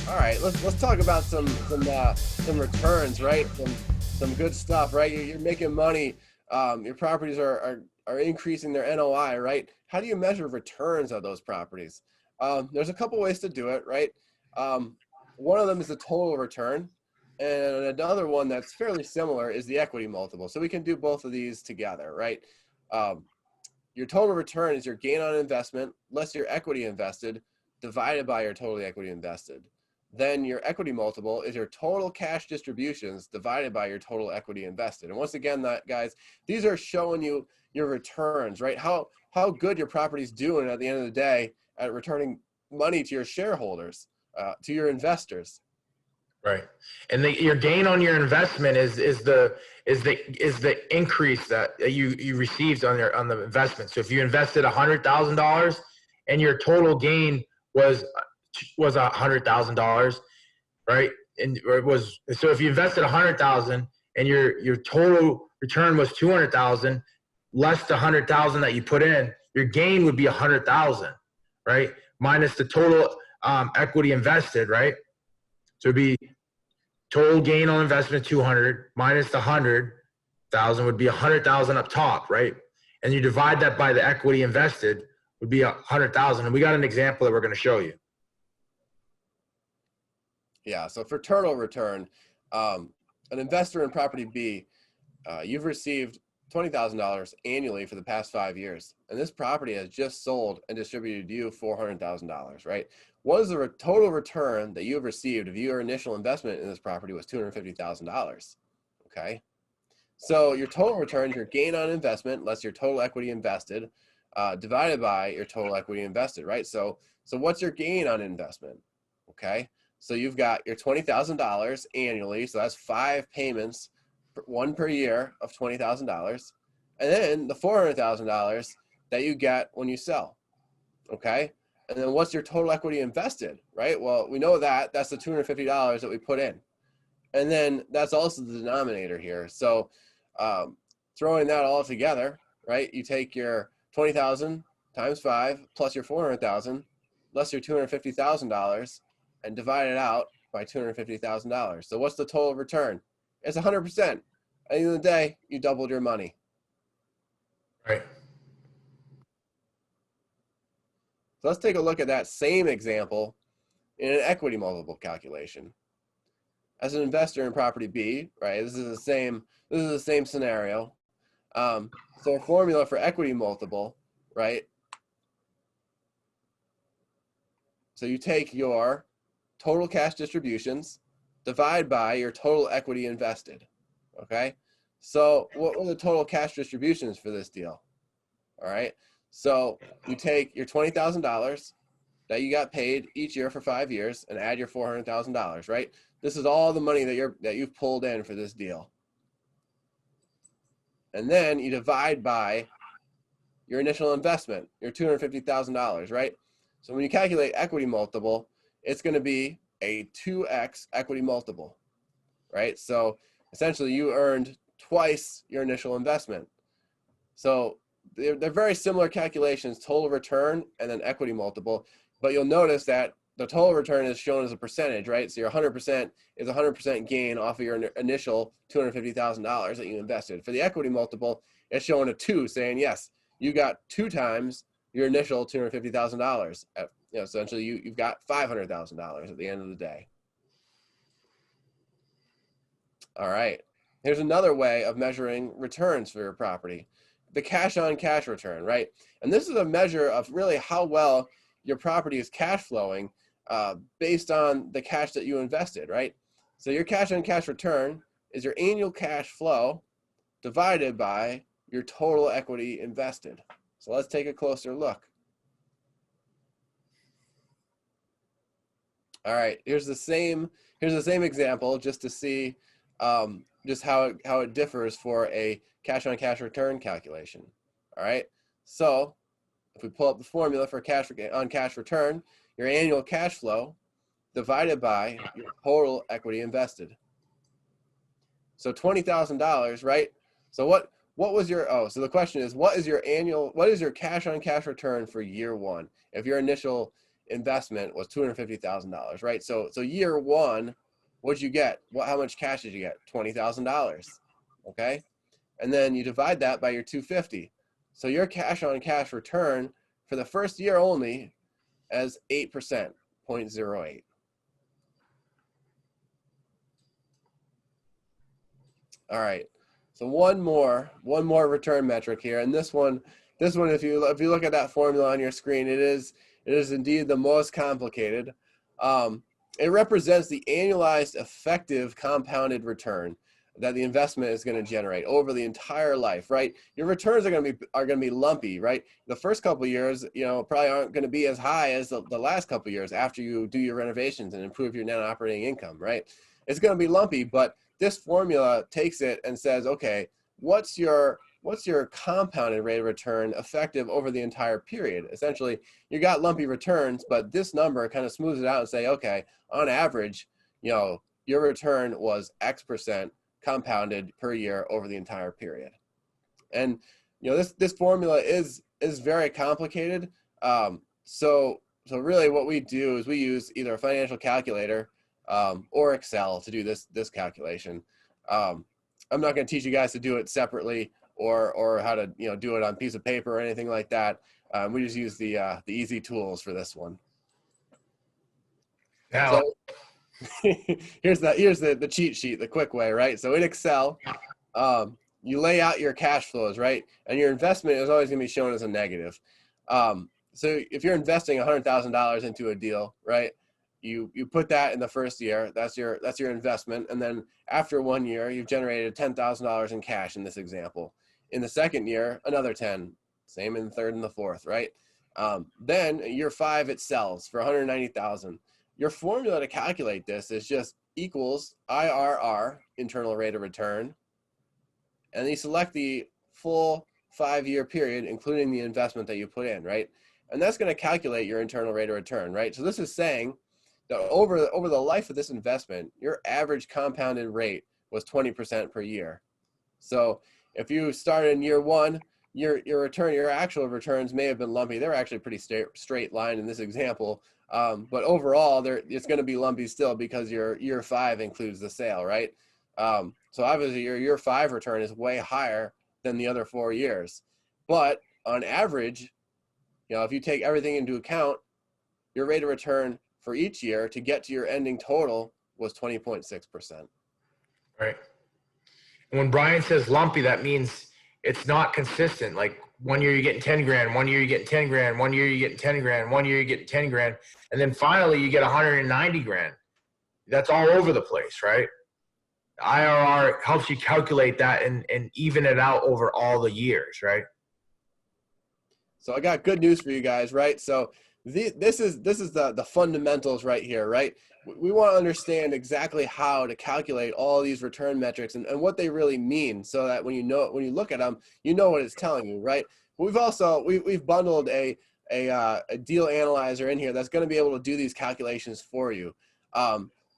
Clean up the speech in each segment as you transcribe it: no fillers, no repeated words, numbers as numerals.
All right, let's talk about some returns, right? Some good stuff, right? You're making money. Your properties are increasing their NOI, right? How do you measure returns of those properties? There's a couple ways to do it, right? One of them is the total return, and another one that's fairly similar is the equity multiple. So we can do both of these together, right? Your total return is your gain on investment less your equity invested divided by your total equity invested. Then your equity multiple is your total cash distributions divided by your total equity invested. And once again, guys, these are showing you your returns, right? How good your property's doing at the end of the day at returning money to your shareholders, to your investors. Right, and your gain on your investment is the increase that you received on the investment. So if you invested $100,000 and your total gain was $100,000, right? And it was, so if you invested 100,000 and your total return was 200,000 less the 100,000 that you put in, your gain would be 100,000, right? Minus the total equity invested, right? So it'd be total gain on investment 200 minus the 100,000 would be 100,000 up top, right? And you divide that by the equity invested would be 100,000. And we got an example that we're going to show you. Yeah, so for total return, an investor in property B, you've received $20,000 annually for the past 5 years, and this property has just sold and distributed you $400,000, right? What is the total return that you have received if your initial investment in this property was $250,000? Okay, so your total return is your gain on investment less your total equity invested divided by your total equity invested, right? So what's your gain on investment? Okay, so you've got your $20,000 annually, so that's 5 payments, one per year of $20,000, and then the $400,000 that you get when you sell. Okay, and then what's your total equity invested, right? Well, we know that that's the $250 that we put in, and then that's also the denominator here. So throwing that all together, right? You take your 20,000 times 5 plus your 400,000 less your $250,000 and divide it out by $250,000. So what's the total return? It's 100%. At the end of the day, you doubled your money. Right. So let's take a look at that same example in an equity multiple calculation. As an investor in property B, right? This is the same scenario. So a formula for equity multiple, right? So you take your total cash distributions, divide by your total equity invested. Okay, so what were the total cash distributions for this deal? All right, so you take your $20,000 that you got paid each year for 5 years and add your $400,000, right? This is all the money that you've pulled in for this deal. And then you divide by your initial investment, your $250,000, right? So when you calculate equity multiple, it's going to be a 2x equity multiple, right? So essentially you earned twice your initial investment. So they're very similar calculations, total return and then equity multiple, but you'll notice that the total return is shown as a percentage, right? So your 100% is 100% gain off of your initial $250,000 that you invested. For the equity multiple, it's showing a 2, saying, yes, you got 2 times your initial $250,000. Essentially you've got $500,000 at the end of the day. All right, here's another way of measuring returns for your property. The cash on cash return, right? And this is a measure of really how well your property is cash flowing based on the cash that you invested, right? So your cash on cash return is your annual cash flow divided by your total equity invested. So let's take a closer look. All right, here's the same example just to see just how it differs for a cash on cash return calculation. All right, so if we pull up the formula for cash on cash return, your annual cash flow divided by your total equity invested. So $20,000, right? So what was your, so the question is, what is your cash on cash return for year 1? If your initial investment was $250,000, right? So year one, what'd you get? How much cash did you get? $20,000, okay? And then you divide that by your 250. So your cash on cash return for the first year only as 8%, 0.08. All right. So one more return metric here, and this one, if you look at that formula on your screen, it is indeed the most complicated. It represents the annualized effective compounded return that the investment is going to generate over the entire life, right? Your returns are going to be lumpy, right? The first couple of years, probably aren't going to be as high as the last couple of years after you do your renovations and improve your net operating income, right? It's going to be lumpy, but this formula takes it and says, okay, what's your compounded rate of return effective over the entire period? Essentially, you got lumpy returns, but this number kind of smooths it out and say, okay, on average, your return was X% compounded per year over the entire period. And this formula is very complicated. So really what we do is we use either a financial calculator or Excel to do this calculation. I'm not going to teach you guys to do it separately or how to do it on a piece of paper or anything like that. We just use the easy tools for this one. Now, so here's the cheat sheet, the quick way, right? So in Excel, you lay out your cash flows, right? And your investment is always going to be shown as a negative. So if you're investing $100,000 into a deal, right? You put that in the first year, that's your investment. And then after 1 year, you've generated $10,000 in cash in this example. In the second year, another 10, same in the third and the fourth, right? Then year 5, it sells for $190,000. Your formula to calculate this is just equals IRR, internal rate of return. And you select the full 5-year period, including the investment that you put in, right? And that's going to calculate your internal rate of return, right? So this is saying that over the life of this investment, your average compounded rate was 20% per year. So if you started in year 1, your actual returns may have been lumpy. They're actually pretty straight line in this example. But overall, it's going to be lumpy still because your year 5 includes the sale, right? So obviously your year 5 return is way higher than the other 4 years. But on average, if you take everything into account, your rate of return for each year to get to your ending total was 20.6%. right. And when Brian says lumpy, that means it's not consistent. Like 1 year you're getting 10 grand, 1 year you're getting 10 grand, 1 year you're getting 10 grand, 1 year you're getting 10 grand, and then finally you get 190 grand. That's all over the place, right? IRR helps you calculate that and even it out over all the years, right? So I got good news for you guys, right? So this is the fundamentals right here, right? We want to understand exactly how to calculate all these return metrics and what they really mean, so that when you look at them, you know what it's telling you, right? We've bundled a deal analyzer in here that's going to be able to do these calculations for you.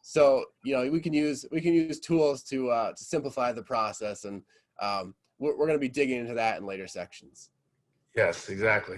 So we can use tools to simplify the process, and we're going to be digging into that in later sections. Yes, exactly.